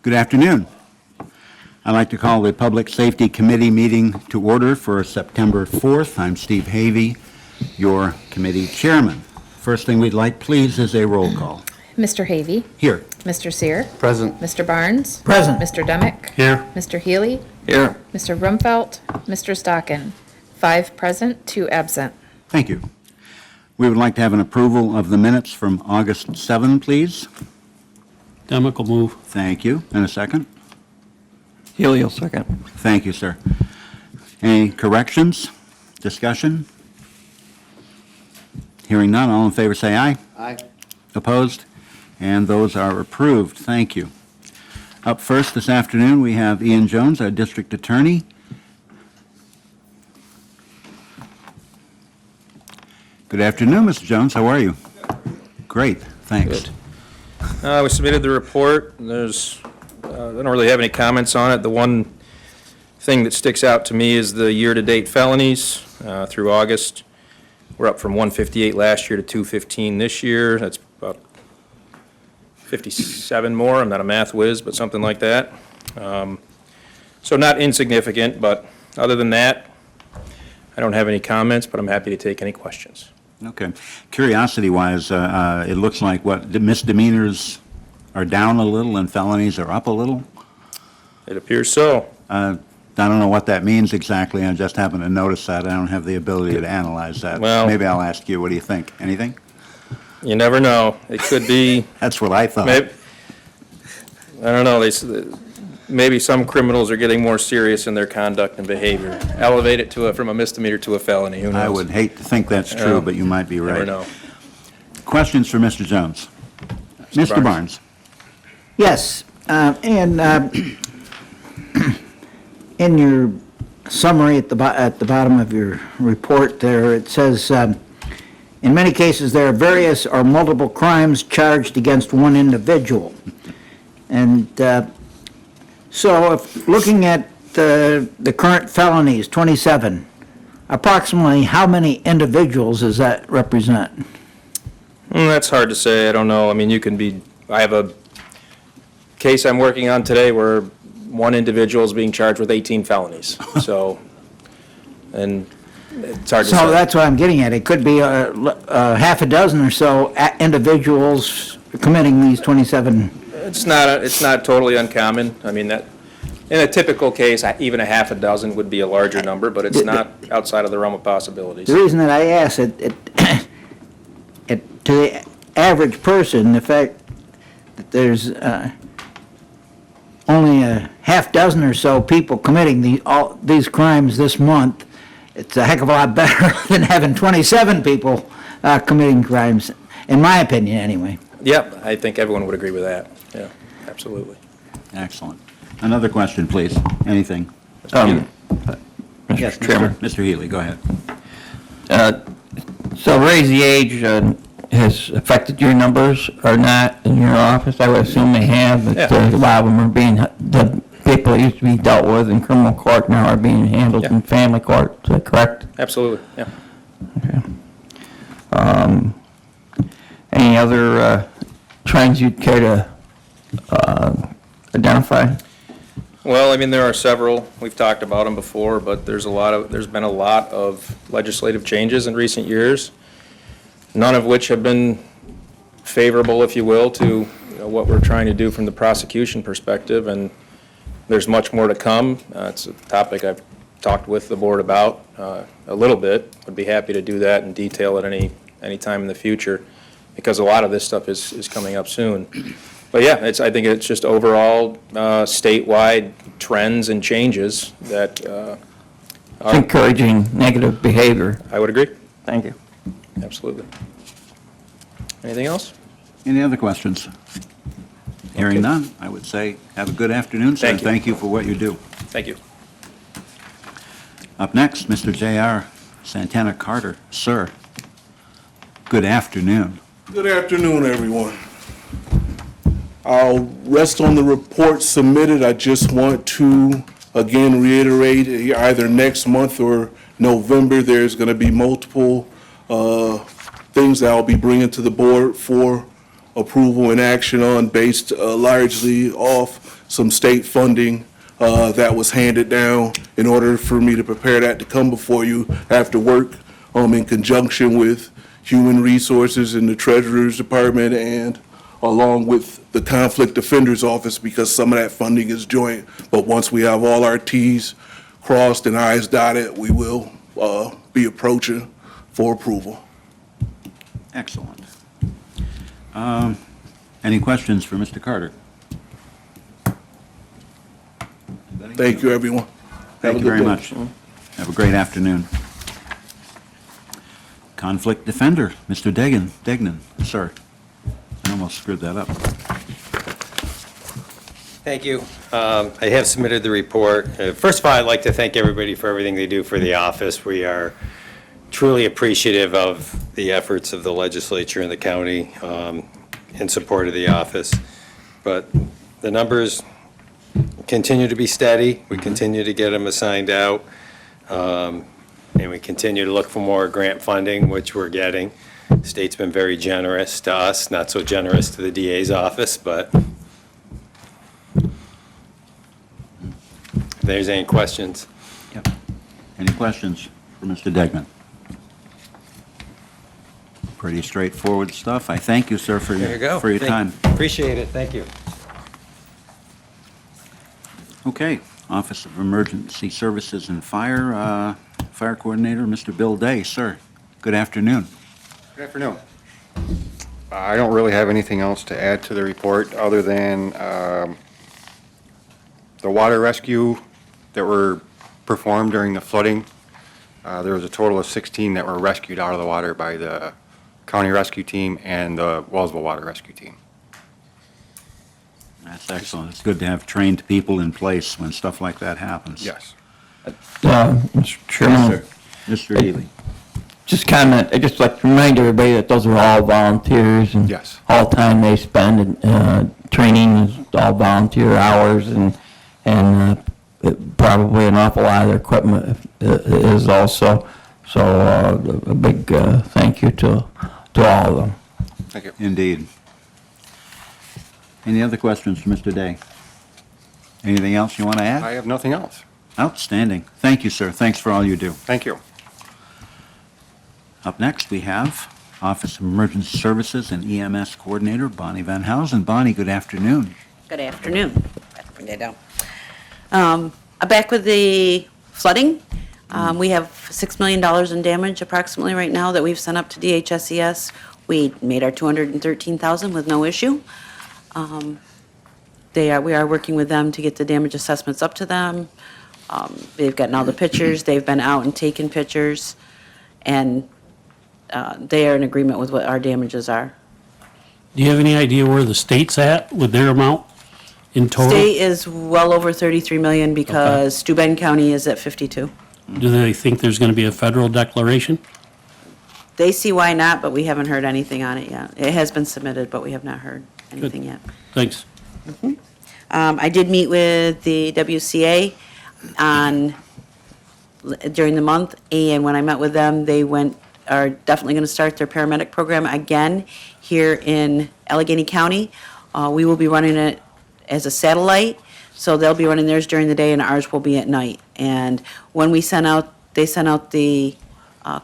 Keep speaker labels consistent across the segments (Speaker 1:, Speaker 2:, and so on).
Speaker 1: Good afternoon. I'd like to call the Public Safety Committee meeting to order for September 4th. I'm Steve Havey, your committee chairman. First thing we'd like, please, is a roll call.
Speaker 2: Mr. Havey.
Speaker 1: Here.
Speaker 2: Mr. Sear.
Speaker 3: Present.
Speaker 2: Mr. Barnes.
Speaker 3: Present.
Speaker 2: Mr. Demick.
Speaker 3: Here.
Speaker 2: Mr. Healy.
Speaker 3: Here.
Speaker 2: Mr. Rumfelt. Mr. Stockin. 5 present, 2 absent.
Speaker 1: Thank you. We would like to have an approval of the minutes from August 7, please.
Speaker 4: Demick will move.
Speaker 1: Thank you. And a second?
Speaker 3: Healy will second.
Speaker 1: Thank you, sir. Any corrections? Discussion? Hearing none, all in favor say aye.
Speaker 3: Aye.
Speaker 1: Opposed? And those are approved. Thank you. Up first this afternoon, we have Ian Jones, our district attorney. Good afternoon, Mr. Jones. How are you? Great, thanks.
Speaker 5: Good. We submitted the report. I don't really have any comments on it. The one thing that sticks out to me is the year-to-date felonies through August. We're up from 158 last year to 215 this year. That's about 57 more. I'm not a math whiz, but something like that. So not insignificant, but other than that, I don't have any comments, but I'm happy to take any questions.
Speaker 1: Okay. Curiosity-wise, it looks like the misdemeanors are down a little and felonies are up a little?
Speaker 5: It appears so.
Speaker 1: I don't know what that means exactly. I just happen to notice that. I don't have the ability to analyze that.
Speaker 5: Well-
Speaker 1: Maybe I'll ask you, what do you think? Anything?
Speaker 5: You never know. It could be,
Speaker 1: That's what I thought.
Speaker 5: maybe, I don't know, maybe some criminals are getting more serious in their conduct and behavior. Elevate it from a misdemeanor to a felony, who knows?
Speaker 1: I would hate to think that's true,
Speaker 5: Yeah.
Speaker 1: but you might be
Speaker 5: Never
Speaker 1: right.
Speaker 5: know.
Speaker 1: Questions for Mr. Jones? Mr. Barnes?
Speaker 6: Yes, in your summary at the bottom of your report there, it says, in many cases, there are various or multiple crimes charged against one individual. And so if looking at the current felonies, 27, approximately how many individuals does that represent?
Speaker 5: That's hard to say. I don't know. I mean, I have a case I'm working on today where one individual is being charged with 18 felonies. So, and it's hard to say.
Speaker 6: So that's what I'm getting at. It could be half a dozen or so individuals committing these 27.
Speaker 5: It's not totally uncommon. I mean, that, in a typical case, even a half a dozen would be a larger number, but it's not outside of the realm of possibilities.
Speaker 6: The reason that I ask it to the average person, the fact that there's only a half dozen or so people committing all these crimes this month, it's a heck of a lot better than having 27 people committing crimes, in my opinion, anyway.
Speaker 5: Yep, I think everyone would agree with that. Yeah, absolutely.
Speaker 1: Excellent. Another question, please. Anything? Yes,
Speaker 3: Mr. Chairman.
Speaker 1: Mr. Healy, go ahead.
Speaker 3: So raise the age has affected your numbers or not in your office? I would assume they have, but
Speaker 5: Yeah.
Speaker 3: a lot of them are the people that used to be dealt with in criminal court now are being handled
Speaker 5: Yeah.
Speaker 3: in family court. Is that correct?
Speaker 5: Absolutely, yeah.
Speaker 3: Any other trends you'd care to identify?
Speaker 5: Well, I mean, there are several. We've talked about them before, but there's been a lot of legislative changes in recent years, none of which have been favorable, if you will, to what we're trying to do from the prosecution perspective, and there's much more to come. It's a topic I've talked with the board about a little bit. I'd be happy to do that in detail at any time in the future, because a lot of this stuff is coming up soon. But yeah, I think it's just overall statewide trends and changes that
Speaker 3: It's encouraging negative behavior.
Speaker 5: I would agree.
Speaker 3: Thank you.
Speaker 5: Absolutely. Anything else?
Speaker 1: Any other questions? Hearing
Speaker 5: Okay.
Speaker 1: none, I would say have a good afternoon, sir.
Speaker 5: Thank you.
Speaker 1: Thank you for what you do.
Speaker 5: Thank you.
Speaker 1: Up next, Mr. J.R. Santana Carter. Sir, good afternoon.
Speaker 7: Good afternoon, everyone. I'll rest on the report submitted. I just want to, again, reiterate, either next month or November, there's going to be multiple things that I'll be bringing to the board for approval and action on, based largely off some state funding that was handed down in order for me to prepare that to come before you after work in conjunction with Human Resources and the Treasurer's Department and along with the Conflict Defender's Office, because some of that funding is joint. But once we have all our Ts crossed and Is dotted, we will be approaching for approval.
Speaker 1: Excellent. Any questions for Mr. Carter?
Speaker 7: Thank you, everyone. Have a
Speaker 1: Thank you
Speaker 7: good
Speaker 1: very
Speaker 7: day.
Speaker 1: much. Have a great afternoon. Conflict Defender, Mr. Degnan, sir. I almost screwed that up.
Speaker 8: Thank you. I have submitted the report. First of all, I'd like to thank everybody for everything they do for the office. We are truly appreciative of the efforts of the legislature and the county in support of the office. But the numbers continue to be steady. We continue to get them assigned out. And we continue to look for more grant funding, which we're getting. State's been very generous to us, not so generous to the DA's office, but if there's any questions.
Speaker 1: Yep. Any questions for Mr. Degnan? Pretty straightforward stuff. I thank you, sir, for
Speaker 8: There you go.
Speaker 1: your, for your time.
Speaker 8: Appreciate it. Thank you.
Speaker 1: Okay, Office of Emergency Services and Fire, Fire Coordinator, Mr. Bill Day, sir. Good afternoon.
Speaker 9: Good afternoon. I don't really have anything else to add to the report other than the water rescue that were performed during the flooding. There was a total of 16 that were rescued out of the water by the county rescue team and the Wellsville Water Rescue Team.
Speaker 1: That's excellent. It's good to have trained people in place when stuff like that happens.
Speaker 9: Yes.
Speaker 3: Mr. Chairman,
Speaker 1: Mr. Ely.
Speaker 3: just comment, I'd just like to remind everybody that those are all volunteers and
Speaker 9: Yes.
Speaker 3: all time they spend in training is all volunteer hours and probably an awful lot of their equipment is also. So a big thank you to all of them.
Speaker 9: Thank you.
Speaker 1: Indeed. Any other questions for Mr. Day? Anything else you want to add?
Speaker 9: I have nothing else.
Speaker 1: Outstanding. Thank you, sir. Thanks for all you do.
Speaker 9: Thank you.
Speaker 1: Up next, we have Office of Emergency Services and EMS Coordinator Bonnie Van Housen. Bonnie, good afternoon.
Speaker 10: Good afternoon. Bring that down. I'm back with the flooding. We have $6 million in damage approximately right now that we've sent up to DHSES. We made our $213,000 with no issue. We are working with them to get the damage assessments up to them. They've gotten all the pictures. They've been out and taken pictures, and they are in agreement with what our damages are.
Speaker 4: Do you have any idea where the state's at with their amount in total?
Speaker 10: State is well over 33 million because Steuben County is at 52.
Speaker 4: Do they think there's going to be a federal declaration?
Speaker 10: They see why not, but we haven't heard anything on it yet. It has been submitted, but we have not heard anything yet.
Speaker 4: Thanks.
Speaker 10: I did meet with the WCA during the month, and when I met with them, they are definitely going to start their paramedic program again here in Allegheny County. We will be running it as a satellite, so they'll be running theirs during the day and ours will be at night. And when they sent out the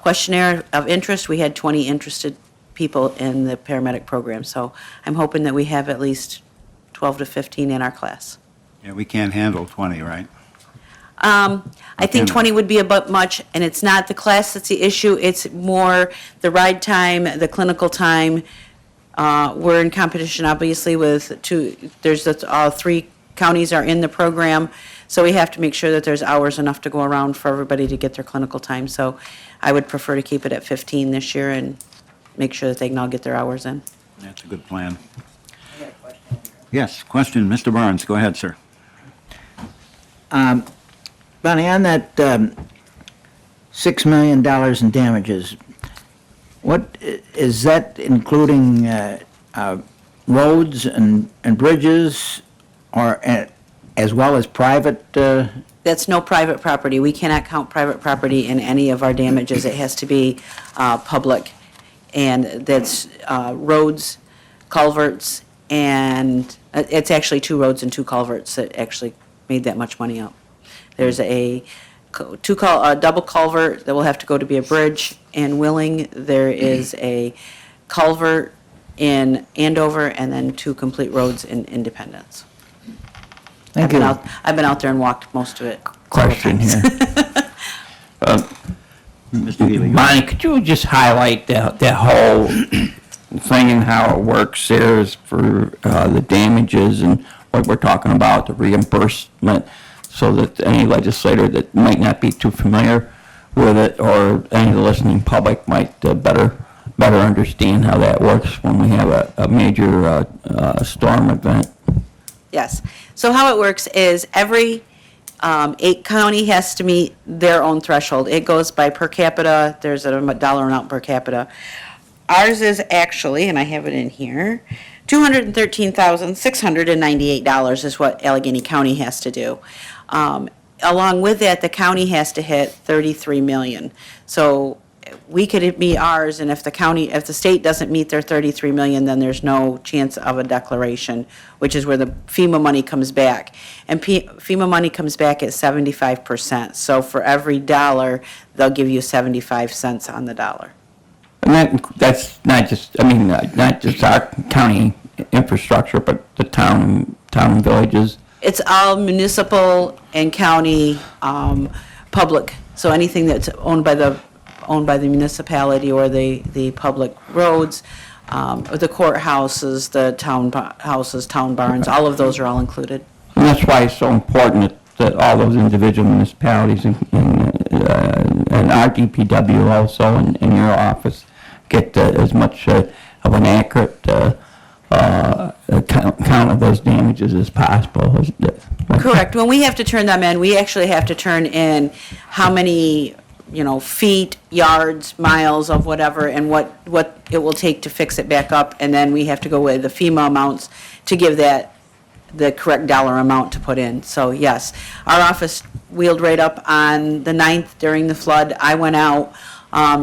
Speaker 10: questionnaire of interest, we had 20 interested people in the paramedic program. So I'm hoping that we have at least 12 to 15 in our class.
Speaker 1: Yeah, we can't handle 20, right?
Speaker 10: I think
Speaker 1: Okay.
Speaker 10: 20 would be a bit much, and it's not the class that's the issue, it's more the ride time, the clinical time. We're in competition, obviously, with three counties are in the program, so we have to make sure that there's hours enough to go around for everybody to get their clinical time. So I would prefer to keep it at 15 this year and make sure that they can all get their hours in.
Speaker 1: That's a good plan. Yes, question, Mr. Barnes, go ahead, sir.
Speaker 6: Bonnie, on that $6 million in damages, what, is that including roads and bridges, or as well as private?
Speaker 10: That's no private property. We cannot count private property in any of our damages. It has to be public. And that's roads, culverts, and it's actually 2 roads and 2 culverts that actually made that much money up. There's a double culvert that will have to go to be a bridge in Willing. There is a culvert in Andover, and then 2 complete roads in Independence.
Speaker 6: Thank you.
Speaker 10: I've been out there and walked most of it. several
Speaker 3: Question
Speaker 10: times.
Speaker 3: here.
Speaker 1: Mr. Healy.
Speaker 3: Bonnie, could you just highlight that whole thing and how it works there is for the damages and what we're talking about, the reimbursement, so that any legislator that might not be too familiar with it, or any of the listening public might better understand how that works when we have a major storm event?
Speaker 10: Yes. So how it works is every 8 county has to meet their own threshold. It goes by per capita. There's a dollar amount per capita. Ours is actually, and I have it in here, $213,698 is what Allegheny County has to do. Along with that, the county has to hit 33 million. So we could meet ours, and if the state doesn't meet their 33 million, then there's no chance of a declaration, which is where the FEMA money comes back. And FEMA money comes back at 75%. So for every dollar, they'll give you 75 cents on the dollar.
Speaker 3: And that's not just, not just our county infrastructure, but the town and villages.
Speaker 10: It's all municipal and county public. So anything that's owned by the municipality or the public roads, or the courthouses, the town houses, town barns, all of those are all included.
Speaker 3: And that's why it's so important that all those individual municipalities and our DPW also in your office get as much of an accurate count of those damages as possible.
Speaker 10: Correct. When we have to turn them in, we actually have to turn in how many, feet, yards, miles of whatever, and what it will take to fix it back up, and then we have to go with the FEMA amounts to give that the correct dollar amount to put in. So yes, our office wheeled right up on the 9th during the flood. I went out.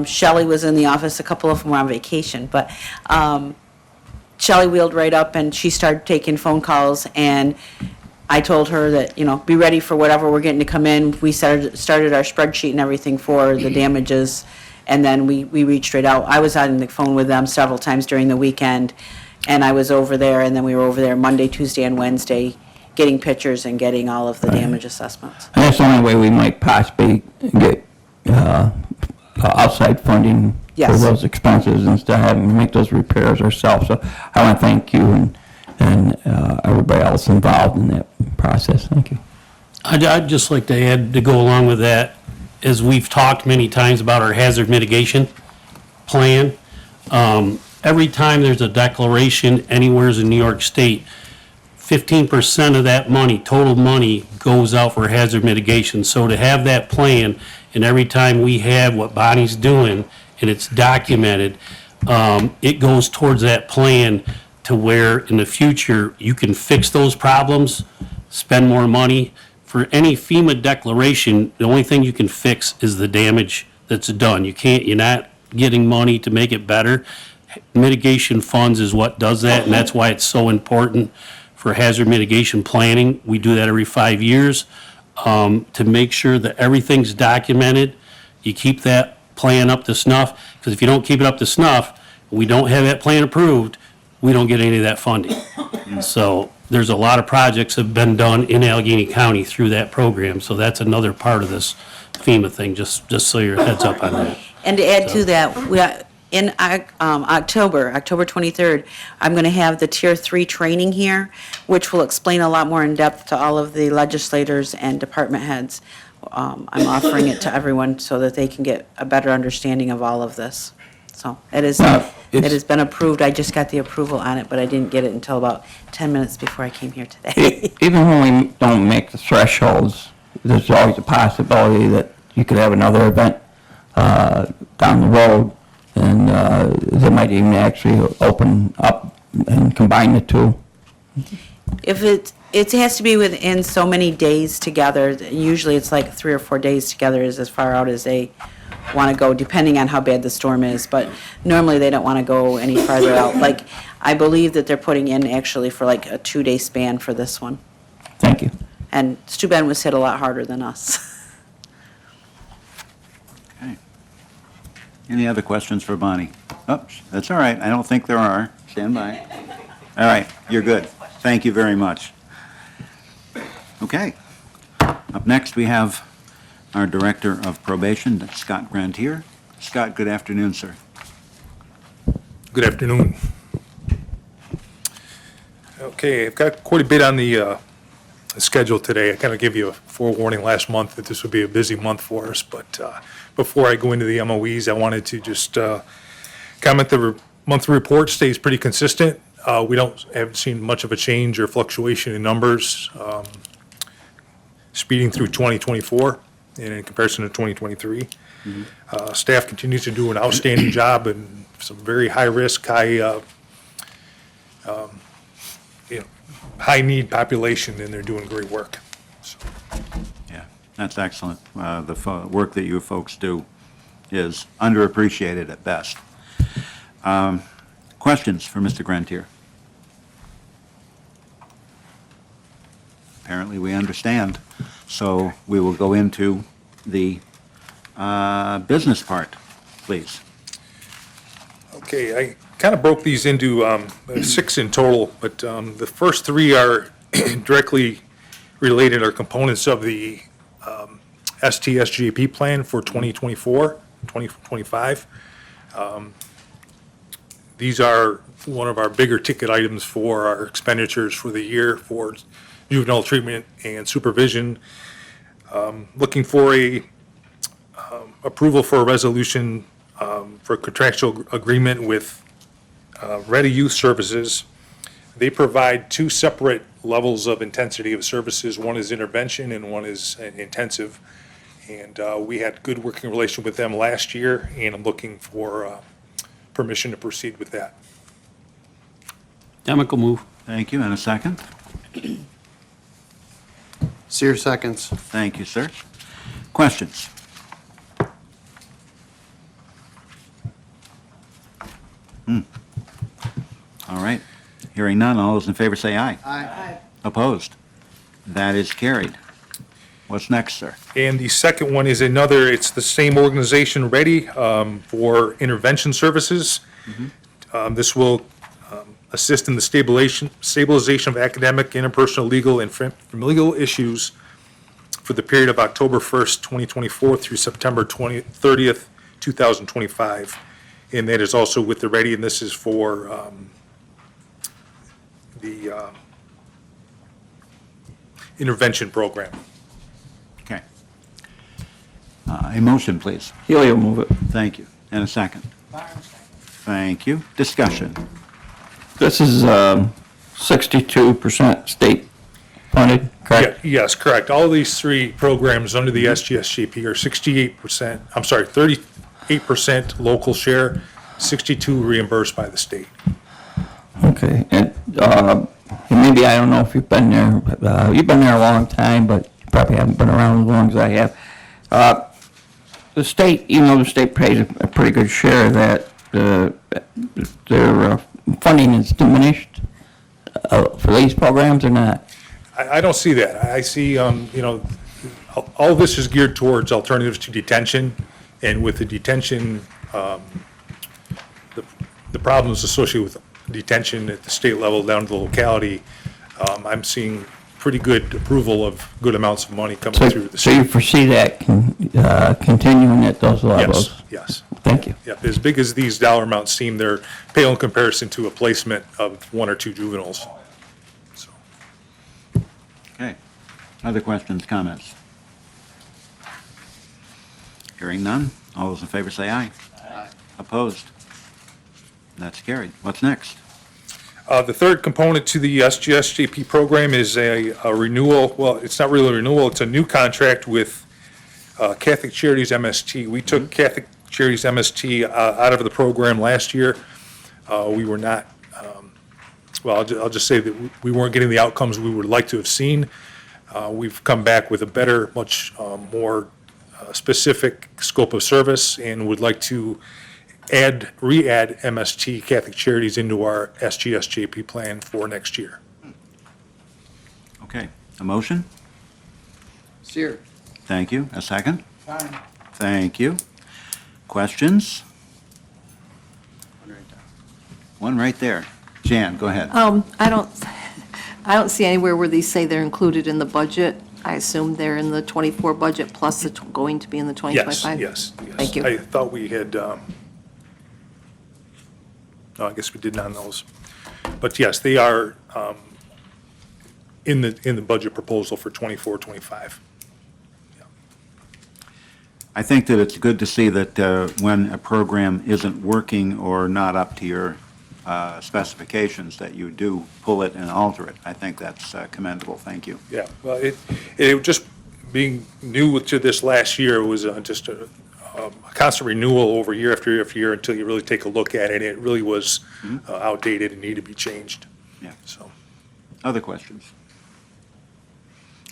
Speaker 10: Shelley was in the office. A couple of them were on vacation, but Shelley wheeled right up, and she started taking phone calls, and I told her that, be ready for whatever we're getting to come in. We started our spreadsheet and everything for the damages, and then we reached right out. I was on the phone with them several times during the weekend, and I was over there, and then we were over there Monday, Tuesday, and Wednesday, getting pictures and getting all of the damage assessments.
Speaker 3: And that's the only way we might possibly get outside funding for
Speaker 10: Yes.
Speaker 3: those expenses instead of having to make those repairs ourselves. So I want to thank you and everybody else involved in that process. Thank you.
Speaker 4: I'd just like to add, to go along with that, as we've talked many times about our hazard mitigation plan. Every time there's a declaration anywhere in New York State, 15% of that money, total money, goes out for hazard mitigation. So to have that plan, and every time we have what Bonnie's doing, and it's documented, it goes towards that plan to where in the future you can fix those problems, spend more money. For any FEMA declaration, the only thing you can fix is the damage that's done. You're not getting money to make it better. Mitigation funds is what does that, and that's why it's so important for hazard mitigation planning. We do that every 5 years to make sure that everything's documented. You keep that plan up to snuff, because if you don't keep it up to snuff, we don't have that plan approved, we don't get any of that funding. So there's a lot of projects that have been done in Allegheny County through that program, so that's another part of this FEMA thing, just so your heads up on that.
Speaker 10: And to add to that, in October 23rd, I'm going to have the Tier 3 training here, which will explain a lot more in depth to all of the legislators and department heads. I'm offering it to everyone so that they can get a better understanding of all of this. So it has been approved. I just got the approval on it, but I didn't get it until about 10 minutes before I came here today.
Speaker 3: Even when we don't make the thresholds, there's always a possibility that you could have another event down the road, and they might even actually open up and combine the two.
Speaker 10: If it has to be within so many days together, usually it's like 3 or 4 days together is as far out as they want to go, depending on how bad the storm is, but normally they don't want to go any farther out. Like, I believe that they're putting in actually for like a 2-day span for this one.
Speaker 3: Thank you.
Speaker 10: And Steuben was hit a lot harder than us.
Speaker 1: Okay. Any other questions for Bonnie? Oops, that's all right. I don't think there are. Stand by. All right, you're good. Thank you very much. Okay. Up next, we have our Director of Probation, Scott Grantier. Scott, good afternoon, sir.
Speaker 11: Good afternoon. Okay, I've got quite a bit on the schedule today. I kind of gave you a forewarning last month that this would be a busy month for us, but before I go into the MOEs, I wanted to just comment the monthly report stays pretty consistent. We haven't seen much of a change or fluctuation in numbers speeding through 2024 and in comparison to 2023. Staff continues to do an outstanding job and some very high-risk, high-need population, and they're doing great work. So,
Speaker 1: Yeah, that's excellent. The work that you folks do is underappreciated at best. Questions for Mr. Grantier? Apparently, we understand, so we will go into the business part, please.
Speaker 11: okay, I kind of broke these into 6 in total, but the first 3 are directly related or components of the STSGAP plan for 2024, 2025. These are one of our bigger ticket items for our expenditures for the year for juvenile treatment and supervision. Looking for approval for a resolution for contractual agreement with Ready Youth Services. They provide 2 separate levels of intensity of services. One is intervention and one is intensive. And we had good working relation with them last year, and I'm looking for permission to proceed with that.
Speaker 4: Demick will move.
Speaker 1: Thank you, and a second?
Speaker 12: Seer seconds.
Speaker 1: Thank you, sir. Questions? All right. Hearing none, all those in favor say aye.
Speaker 12: Aye.
Speaker 1: Opposed? That is carried. What's next, sir?
Speaker 11: And the second one is it's the same organization, Ready, for intervention services. This will assist in the stabilization of academic, interpersonal, legal, and familial issues for the period of October 1st, 2024 through September 30th, 2025. And that is also with the Ready, and this is for the intervention program.
Speaker 1: Okay. A motion, please.
Speaker 3: Healy will move it.
Speaker 1: Thank you. And a second. Thank you. Discussion.
Speaker 3: This is 62% state funded, correct?
Speaker 11: Yes, correct. All these 3 programs under the SGSGP are 38% local share, 62 reimbursed by the state.
Speaker 3: Okay, and maybe, I don't know if you've been there, but you've been there a long time, but you probably haven't been around as long as I have. The state, even though the state pays a pretty good share of that, their funding is diminished for these programs or not?
Speaker 11: I don't see that. I see, all this is geared towards alternatives to detention, and with the detention, the problems associated with detention at the state level down to the locality, I'm seeing pretty good approval of good amounts of money coming through the
Speaker 3: So you
Speaker 11: state.
Speaker 3: foresee that continuing at those levels?
Speaker 11: Yes.
Speaker 3: Thank you.
Speaker 11: Yeah, as big as these dollar amounts seem, they're pale in comparison to a placement of 1 or 2 juveniles. So,
Speaker 1: Okay. Other questions, comments? Hearing none, all those in favor say aye. Aye. Opposed? That's carried. What's next?
Speaker 11: the third component to the SGSJP program is a renewal. Well, it's not really a renewal, it's a new contract with Catholic Charities MST. We took Catholic Charities MST out of the program last year. We were not, well, I'll just say that we weren't getting the outcomes we would like to have seen. We've come back with a better, much more specific scope of service and would like to re-add MST Catholic Charities into our SGSJP plan for next year.
Speaker 1: Okay, a motion?
Speaker 6: Seer.
Speaker 1: Thank you. A second?
Speaker 6: Fine.
Speaker 1: Thank you. Questions? One right there. Jan, go ahead.
Speaker 12: I don't see anywhere where these say they're included in the budget. I assume they're in the '24 budget plus it's going to be in the 2025?
Speaker 11: Yes.
Speaker 12: Thank you.
Speaker 11: I thought we had, no, I guess we did not on those. But yes, they are in the budget proposal for 24, 25.
Speaker 1: I think that it's good to see that when a program isn't working or not up to your specifications, that you do pull it and alter it. I think that's commendable. Thank you.
Speaker 11: Yeah, well, it just being new to this last year was just a constant renewal over year after year after year until you really take a look at it. It really was outdated and needed to be changed.
Speaker 1: Yeah.
Speaker 11: So,
Speaker 1: Other questions?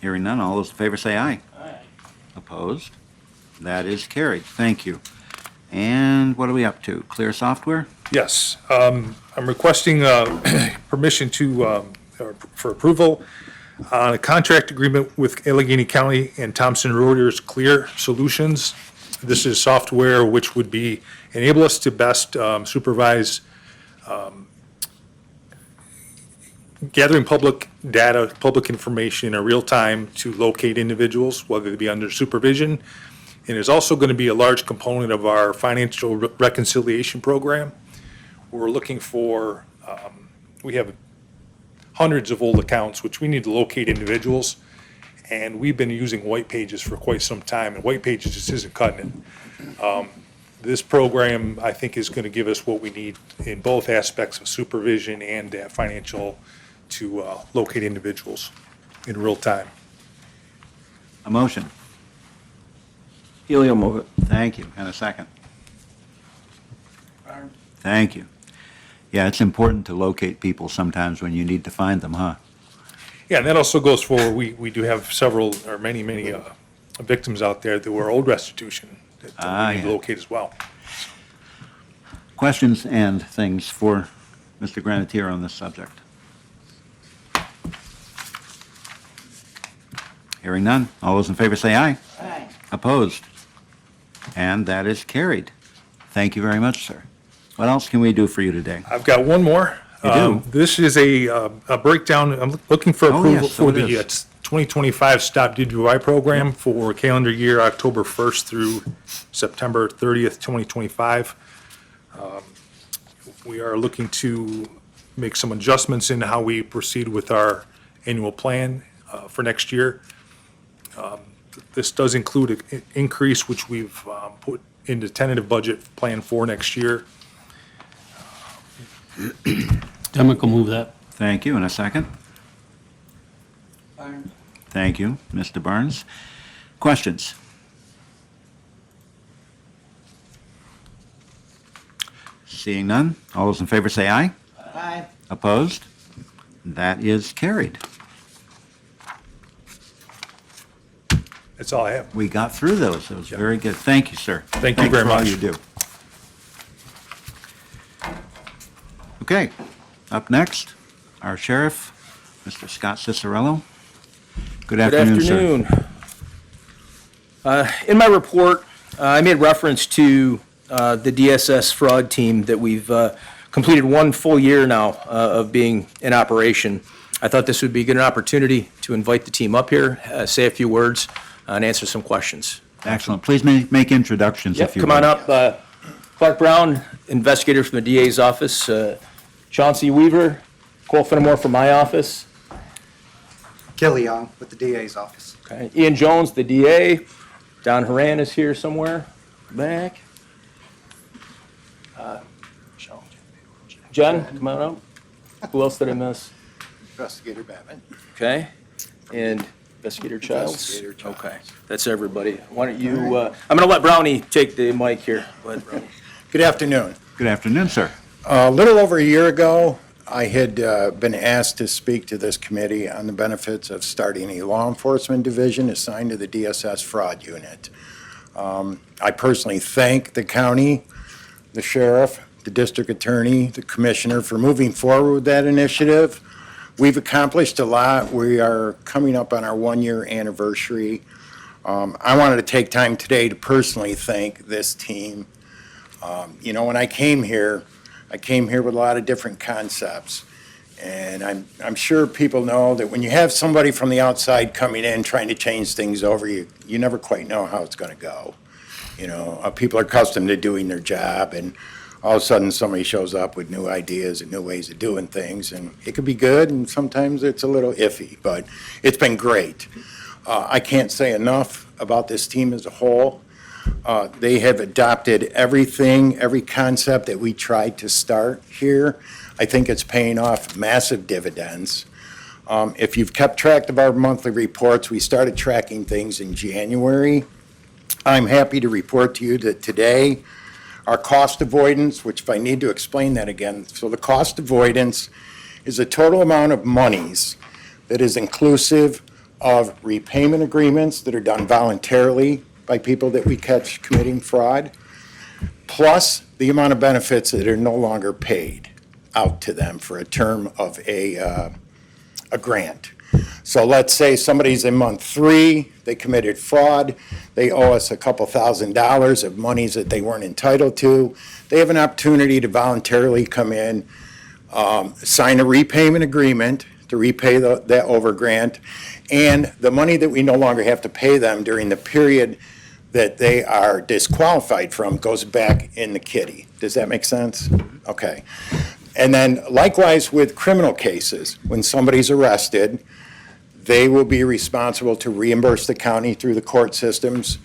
Speaker 1: Hearing none, all those in favor say aye. Aye. Opposed? That is carried. Thank you. And what are we up to? Clear Software?
Speaker 11: yes, I'm requesting permission for approval on a contract agreement with Allegheny County and Thomson Reuters Clear Solutions. This is software which would enable us to best supervise gathering public data, public information in real time to locate individuals, whether they be under supervision. And is also going to be a large component of our financial reconciliation program. We're looking for, we have hundreds of old accounts which we need to locate individuals. And we've been using White Pages for quite some time, and White Pages just isn't cutting it. This program, I think, is going to give us what we need in both aspects of supervision and financial to locate individuals in real time.
Speaker 1: A motion?
Speaker 3: Healy will move it.
Speaker 1: Thank you. And a second? Thank you. Yeah, it's important to locate people sometimes when you need to find them, huh?
Speaker 11: Yeah, and that also goes for, we do have several, or many victims out there that were old restitution that we need to
Speaker 1: yeah.
Speaker 11: locate as well.
Speaker 1: Questions and things for Mr. Granatier on this subject? Hearing none. All those in favor say aye.
Speaker 6: Aye.
Speaker 1: Opposed? And that is carried. Thank you very much, sir. What else can we do for you today?
Speaker 11: I've got one more.
Speaker 1: You do?
Speaker 11: This is a breakdown, I'm looking for
Speaker 1: Oh,
Speaker 11: approval
Speaker 1: yes, so
Speaker 11: for
Speaker 1: it
Speaker 11: the
Speaker 1: is.
Speaker 11: 2025 Stop DWI program for calendar year October 1st through September 30th, 2025. We are looking to make some adjustments in how we proceed with our annual plan for next year. This does include an increase which we've put into tentative budget plan for next year.
Speaker 4: Demick will move that.
Speaker 1: Thank you. And a second? Thank you, Mr. Barnes. Questions? Seeing none, all those in favor say aye.
Speaker 6: Aye.
Speaker 1: Opposed? That is carried.
Speaker 11: That's all I have.
Speaker 1: We got through those. It was very good. Thank you, sir.
Speaker 11: Thank you
Speaker 1: Thanks
Speaker 11: very
Speaker 1: for all
Speaker 11: much.
Speaker 1: you do. Okay, up next, our sheriff, Mr. Scott Cicerello. Good afternoon, sir.
Speaker 5: Good afternoon. In my report, I made reference to the DSS fraud team that we've completed one full year now of being in operation. I thought this would be a good opportunity to invite the team up here, say a few words, and answer some questions.
Speaker 1: Excellent. Please make introductions if you
Speaker 5: Come on
Speaker 1: would.
Speaker 5: up. Clark Brown, investigator from the DA's office. Chauncey Weaver, Cole Fenimore from my office.
Speaker 13: Kelly Young with the DA's office.
Speaker 5: Okay. Ian Jones, the DA. Don Haran is here somewhere back. Jen, come on up. Who else did I miss?
Speaker 13: Investigator Babbitt.
Speaker 5: Okay. And Investigator Childs?
Speaker 13: Investigator Childs.
Speaker 5: Okay, that's everybody. Why don't you, I'm going to let Brownie take the mic here. Go ahead, Brownie.
Speaker 13: Good afternoon.
Speaker 1: Good afternoon, sir.
Speaker 13: A little over a year ago, I had been asked to speak to this committee on the benefits of starting a law enforcement division assigned to the DSS fraud unit. I personally thank the county, the sheriff, the district attorney, the commissioner for moving forward with that initiative. We've accomplished a lot. We are coming up on our one-year anniversary. I wanted to take time today to personally thank this team. When I came here with a lot of different concepts. And I'm sure people know that when you have somebody from the outside coming in trying to change things over, you never quite know how it's going to go. People are accustomed to doing their job, and all of a sudden somebody shows up with new ideas and new ways of doing things, and it could be good, and sometimes it's a little iffy, but it's been great. I can't say enough about this team as a whole. They have adopted everything, every concept that we tried to start here. I think it's paying off massive dividends. If you've kept track of our monthly reports, we started tracking things in January. I'm happy to report to you that today, our cost avoidance, which if I need to explain that again, so the cost avoidance is the total amount of monies that is inclusive of repayment agreements that are done voluntarily by people that we catch committing fraud, plus the amount of benefits that are no longer paid out to them for a term of a grant. So let's say somebody's in month 3, they committed fraud, they owe us a couple $1,000s of monies that they weren't entitled to. They have an opportunity to voluntarily come in, sign a repayment agreement to repay that over grant, and the money that we no longer have to pay them during the period that they are disqualified from goes back in the kitty. Does that make sense? Okay. And then likewise with criminal cases, when somebody's arrested, they will be responsible to reimburse the county through the court systems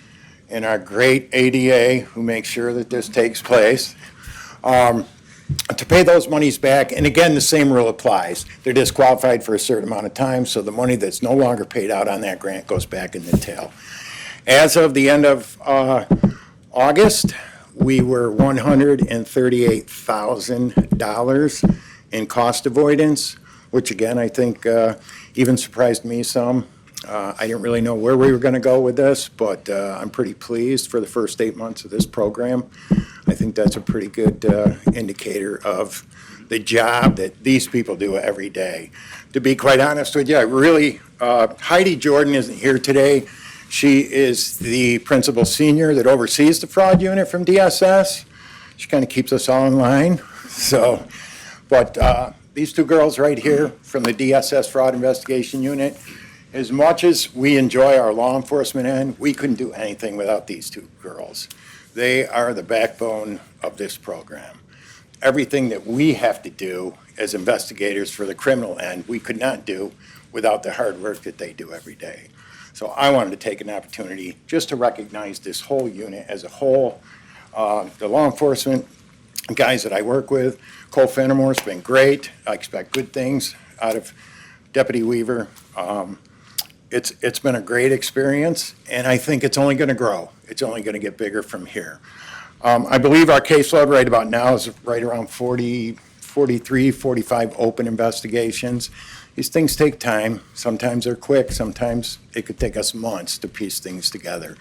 Speaker 13: and our great ADA who makes sure that this takes place, to pay those monies back. And again, the same rule applies. They're disqualified for a certain amount of time, so the money that's no longer paid out on that grant goes back in the tail. As of the end of August, we were $138,000 in cost avoidance, which again, I think even surprised me some. I didn't really know where we were going to go with this, but I'm pretty pleased for the first 8 months of this program. I think that's a pretty good indicator of the job that these people do every day. To be quite honest with you, I really, Heidi Jordan isn't here today. She is the principal senior that oversees the fraud unit from DSS. She kind of keeps us all in line. So, but these two girls right here from the DSS Fraud Investigation Unit, as much as we enjoy our law enforcement end, we couldn't do anything without these two girls. They are the backbone of this program. Everything that we have to do as investigators for the criminal end, we could not do without the hard work that they do every day. So I wanted to take an opportunity just to recognize this whole unit as a whole. The law enforcement guys that I work with, Cole Fenimore's been great. I expect good things out of Deputy Weaver. It's been a great experience, and I think it's only going to grow. It's only going to get bigger from here. I believe our caseload right about now is right around 40, 43, 45 open investigations. These things take time. Sometimes they're quick. Sometimes it could take us months to piece things together.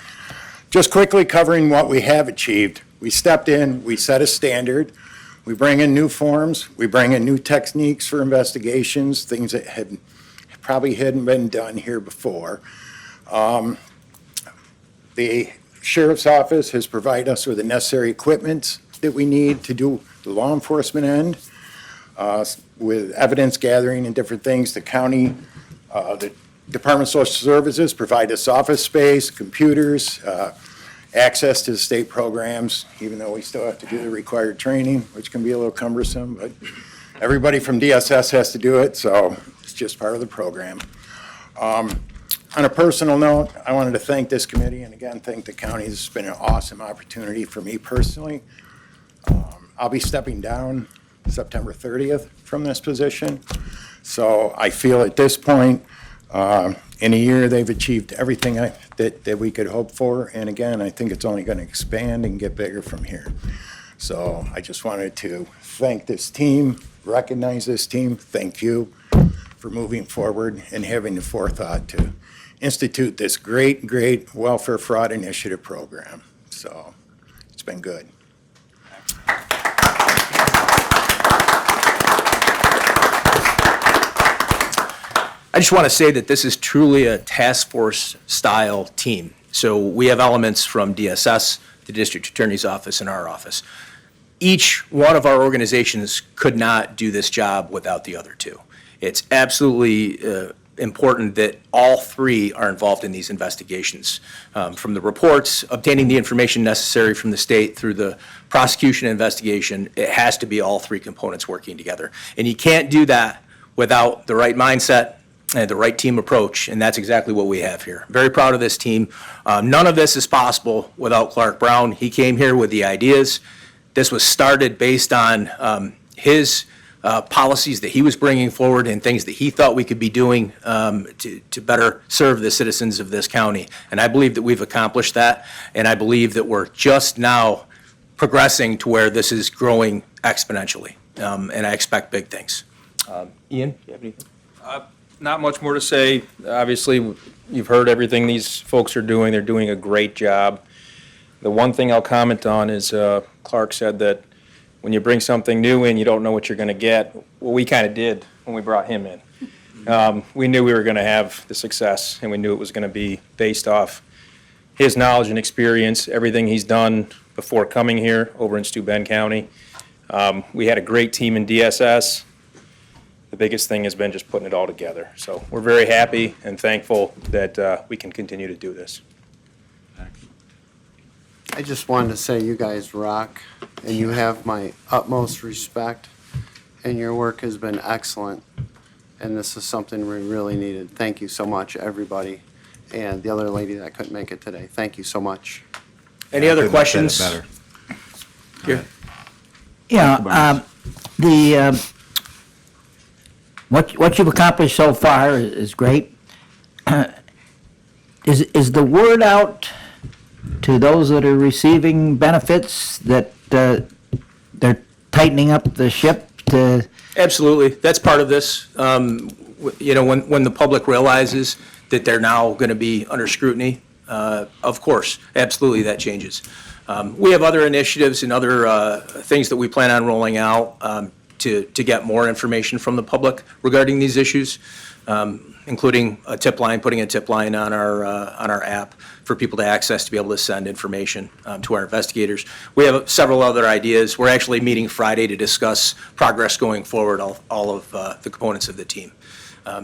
Speaker 13: Just quickly covering what we have achieved. We stepped in, we set a standard. We bring in new forms. We bring in new techniques for investigations, things that had probably hadn't been done here before. The Sheriff's Office has provided us with the necessary equipment that we need to do the law enforcement end, with evidence gathering and different things. The county, the Department of Social Services provide us office space, computers, access to the state programs, even though we still have to do the required training, which can be a little cumbersome, but everybody from DSS has to do it, so it's just part of the program. On a personal note, I wanted to thank this committee and again, thank the county. This has been an awesome opportunity for me personally. I'll be stepping down September 30th from this position. So I feel at this point, in a year, they've achieved everything that we could hope for. And again, I think it's only going to expand and get bigger from here. So I just wanted to thank this team, recognize this team. Thank you for moving forward and having the forethought to institute this great, great welfare fraud initiative program. So it's been good.
Speaker 5: I just want to say that this is truly a task force style team. So we have elements from DSS, the District Attorney's Office, and our office. Each one of our organizations could not do this job without the other two. It's absolutely important that all three are involved in these investigations. From the reports, obtaining the information necessary from the state through the prosecution and investigation, it has to be all three components working together. And you can't do that without the right mindset and the right team approach, and that's exactly what we have here. Very proud of this team. None of this is possible without Clark Brown. He came here with the ideas. This was started based on his policies that he was bringing forward and things that he thought we could be doing to better serve the citizens of this county. And I believe that we've accomplished that, and I believe that we're just now progressing to where this is growing exponentially, and I expect big things. Ian, do you have anything? Not much more to say. Obviously, you've heard everything these folks are doing. They're doing a great job. The one thing I'll comment on is Clark said that when you bring something new in, you don't know what you're going to get. Well, we kind of did when we brought him in. We knew we were going to have the success, and we knew it was going to be based off his knowledge and experience, everything he's done before coming here over in Steuben County. We had a great team in DSS. The biggest thing has been just putting it all together. So we're very happy and thankful that we can continue to do this.
Speaker 14: I just wanted to say you guys rock, and you have my utmost respect, and your work has been excellent, and this is something we really needed. Thank you so much, everybody, and the other lady that couldn't make it today. Thank you so much.
Speaker 5: Any other questions?
Speaker 1: Better.
Speaker 5: Here.
Speaker 6: Yeah, what you've accomplished so far is great. Is the word out to those that are receiving benefits that they're tightening up the ship to?
Speaker 5: Absolutely. That's part of this. You know, when the public realizes that they're now going to be under scrutiny, of course, absolutely that changes. We have other initiatives and other things that we plan on rolling out to get more information from the public regarding these issues, including a tip line, putting a tip line on our app for people to access to be able to send information to our investigators. We have several other ideas. We're actually meeting Friday to discuss progress going forward, all of the components of the team.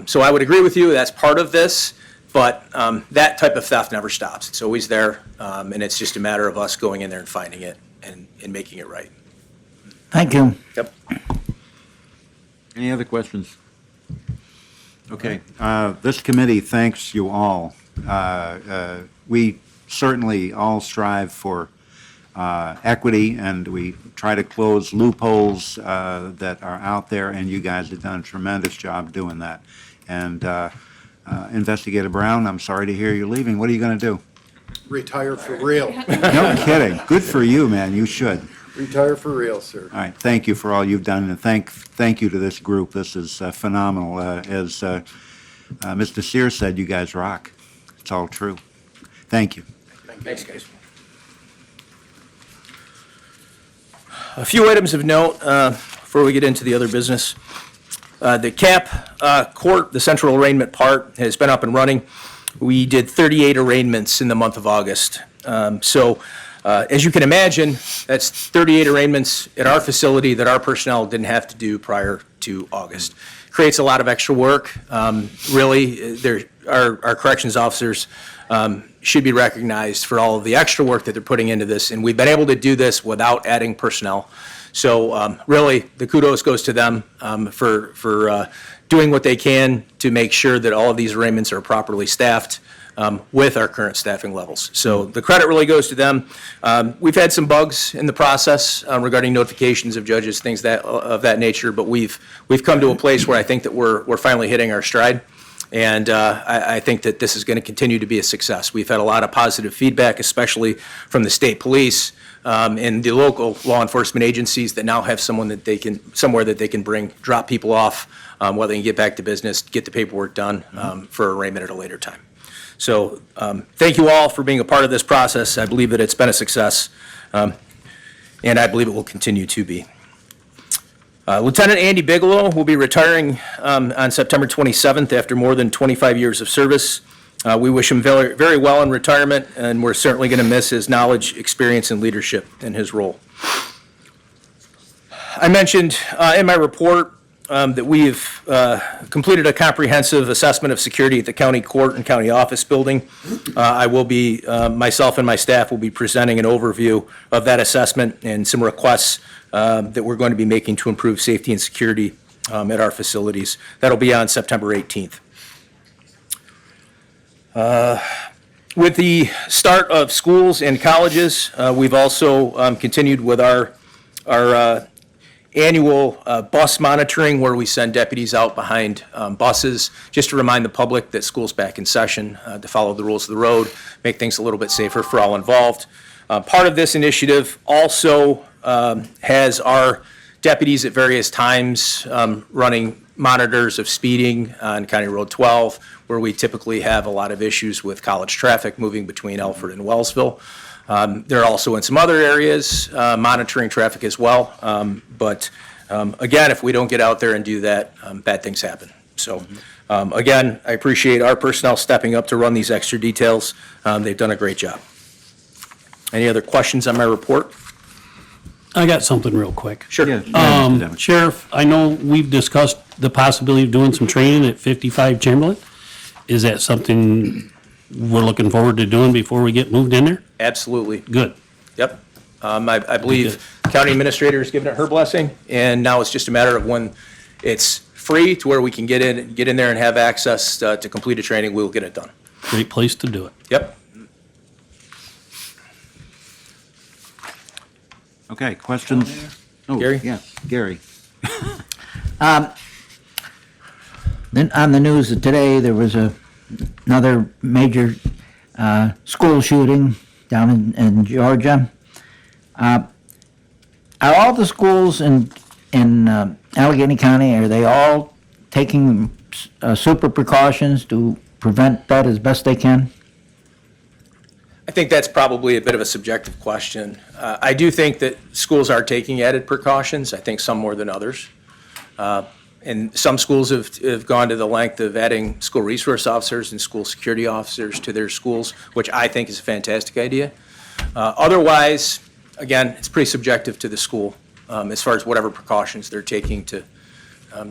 Speaker 5: So I would agree with you, that's part of this, but that type of theft never stops. It's always there, and it's just a matter of us going in there and finding it and making it right.
Speaker 6: Thank you.
Speaker 5: Yep.
Speaker 1: Any other questions? Okay, this committee thanks you all. We certainly all strive for equity, and we try to close loopholes that are out there, and you guys have done a tremendous job doing that. And Investigator Brown, I'm sorry to hear you're leaving. What are you going to do?
Speaker 13: Retire for real.
Speaker 1: No kidding. Good for you, man. You should.
Speaker 13: Retire for real, sir.
Speaker 1: All right, thank you for all you've done, and thank you to this group. This is phenomenal. As Mr. Sears said, you guys rock. It's all true. Thank you.
Speaker 5: Thanks, guys. A few items of note before we get into the other business. The CAP court, the central arraignment part, has been up and running. We did 38 arraignments in the month of August. As you can imagine, that's 38 arraignments at our facility that our personnel didn't have to do prior to August. Creates a lot of extra work. Really, our corrections officers should be recognized for all of the extra work that they're putting into this, and we've been able to do this without adding personnel. So really, the kudos goes to them for doing what they can to make sure that all of these arraignments are properly staffed with our current staffing levels. So the credit really goes to them. We've had some bugs in the process regarding notifications of judges, things of that nature, but we've come to a place where I think that we're finally hitting our stride. And I think that this is going to continue to be a success. We've had a lot of positive feedback, especially from the state police and the local law enforcement agencies that now have somewhere that they can drop people off while they can get back to business, get the paperwork done for arraignment at a later time. So thank you all for being a part of this process. I believe that it's been a success, and I believe it will continue to be. Lieutenant Andy Bigelow will be retiring on September 27th after more than 25 years of service. We wish him very, very well in retirement, and we're certainly going to miss his knowledge, experience, and leadership in his role. I mentioned in my report that we've completed a comprehensive assessment of security at the county court and county office building. I will be, myself and my staff will be presenting an overview of that assessment and some requests that we're going to be making to improve safety and security at our facilities. That'll be on September 18th. With the start of schools and colleges, we've also continued with our annual bus monitoring, where we send deputies out behind buses, just to remind the public that school's back in session, to follow the rules of the road, make things a little bit safer for all involved. Part of this initiative also has our deputies at various times running monitors of speeding on County Road 12, where we typically have a lot of issues with college traffic moving between Elford and Wellsville. They're also in some other areas monitoring traffic as well. But again, if we don't get out there and do that, bad things happen. So again, I appreciate our personnel stepping up to run these extra details. They've done a great job. Any other questions on my report?
Speaker 4: I got something real quick.
Speaker 5: Sure.
Speaker 1: Yeah, Mr. Devon.
Speaker 4: Sheriff, I know we've discussed the possibility of doing some training at 55 Chamberlain. Is that something we're looking forward to doing before we get moved in there?
Speaker 5: Absolutely.
Speaker 4: Good.
Speaker 5: Yep. I believe county administrator has given it her blessing, and now it's just a matter of when it's free to where we can get in there and have access to complete a training, we'll get it done.
Speaker 4: Great place to do it.
Speaker 5: Yep.
Speaker 1: Okay, questions? Oh,
Speaker 5: Gary?
Speaker 1: Yes, Gary.
Speaker 6: Then on the news today, there was another major school shooting down in Georgia. Are all the schools in Allegheny County, are they all taking super precautions to prevent that as best they can?
Speaker 5: I think that's probably a bit of a subjective question. I do think that schools are taking added precautions, I think some more than others. And some schools have gone to the length of adding school resource officers and school security officers to their schools, which I think is a fantastic idea. Otherwise, again, it's pretty subjective to the school as far as whatever precautions they're taking to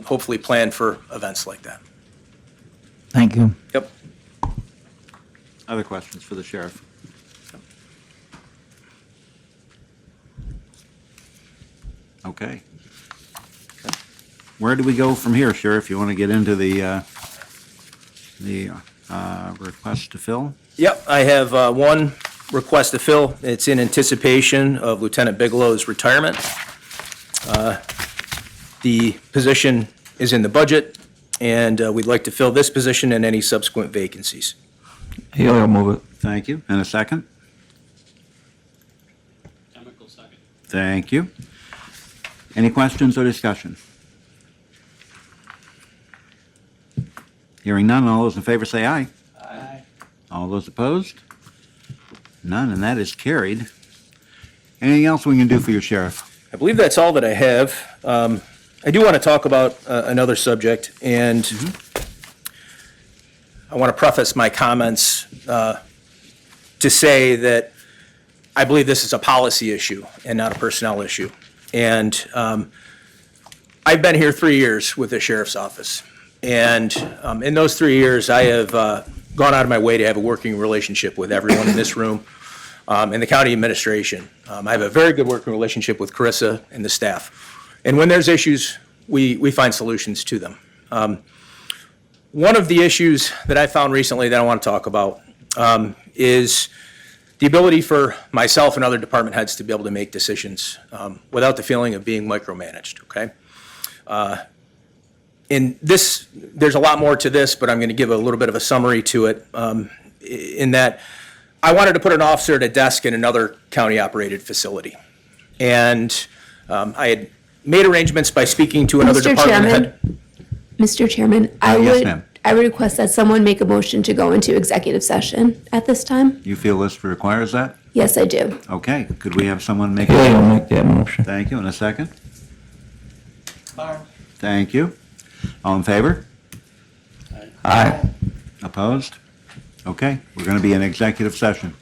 Speaker 5: hopefully plan for events like that.
Speaker 6: Thank you.
Speaker 5: Yep.
Speaker 1: Other questions for the sheriff? Okay. Where do we go from here, Sheriff? You want to get into the request to fill?
Speaker 5: Yep, I have one request to fill. It's in anticipation of Lieutenant Bigelow's retirement. The position is in the budget, and we'd like to fill this position and any subsequent vacancies.
Speaker 3: Haley will move it.
Speaker 1: Thank you. And a second? Thank you. Any questions or discussion? Hearing none, all those in favor say aye. Aye. All those opposed? None, and that is carried. Anything else we can do for you, Sheriff?
Speaker 5: I believe that's all that I have. I do want to talk about another subject, and I want to preface my comments to say that I believe this is a policy issue and not a personnel issue. And I've been here 3 years with the sheriff's office. And in those 3 years, I have gone out of my way to have a working relationship with everyone in this room and the county administration. I have a very good working relationship with Carissa and the staff. And when there's issues, we find solutions to them. One of the issues that I found recently that I want to talk about is the ability for myself and other department heads to be able to make decisions without the feeling of being micromanaged, okay? In this, there's a lot more to this, but I'm going to give a little bit of a summary to it in that I wanted to put an officer at a desk in another county-operated facility. And I had made arrangements by speaking to another department head.
Speaker 15: Mr. Chairman,
Speaker 1: Yes, ma'am.
Speaker 15: I would request that someone make a motion to go into executive session at this time.
Speaker 1: You feel this requires that?
Speaker 15: Yes, I do.
Speaker 1: Okay, could we have someone make
Speaker 3: Haley will
Speaker 1: a...
Speaker 3: make that motion.
Speaker 1: Thank you, and a second? Thank you. All in favor?
Speaker 3: Aye.
Speaker 1: Opposed? Okay, we're going to be in executive session.